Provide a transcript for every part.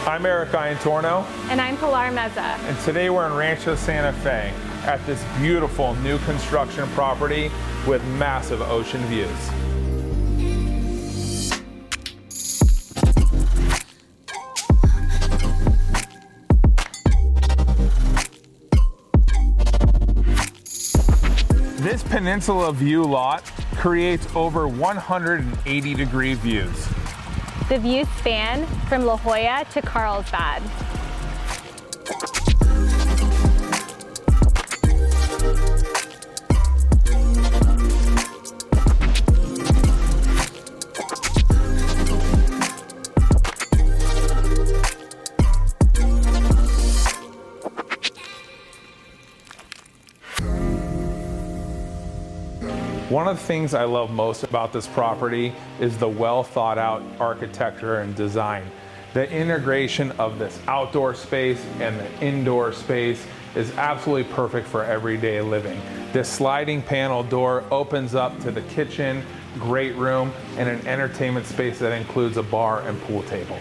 I'm Eric Iantorno. And I'm Pilar Meza. And today we're in Rancho, Santa Fe at this beautiful new construction property with massive ocean views. This peninsula view lot creates over 180-degree views. The views span from La Jolla to Carlsbad. One of the things I love most about this property is the well thought out architecture and design. The integration of this outdoor space and the indoor space is absolutely perfect for everyday living. This sliding panel door opens up to the kitchen, great room, and an entertainment space that includes a bar and pool table.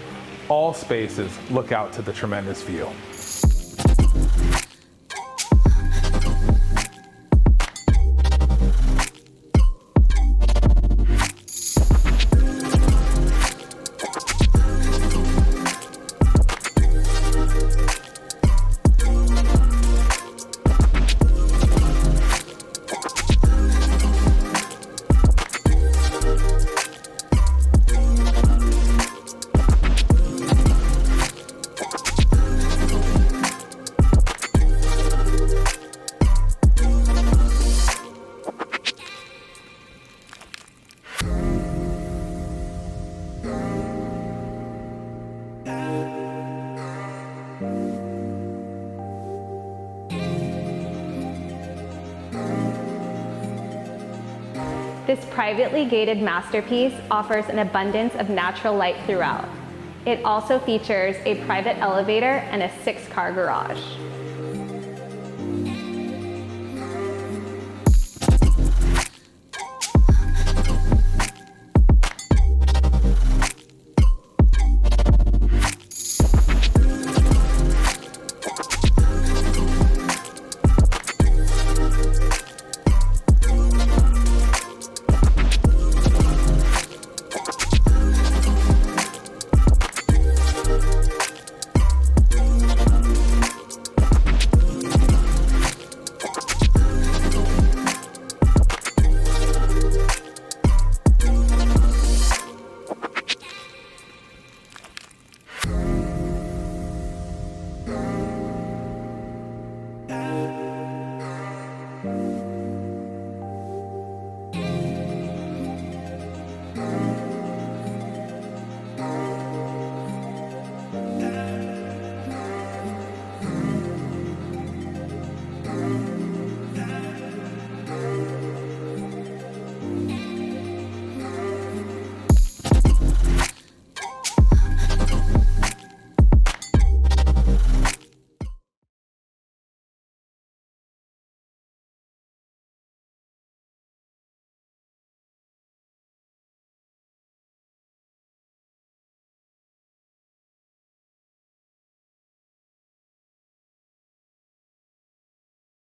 All spaces look out to the tremendous view. This privately gated masterpiece offers an abundance of natural light throughout. It also features a private elevator and a 6-car garage.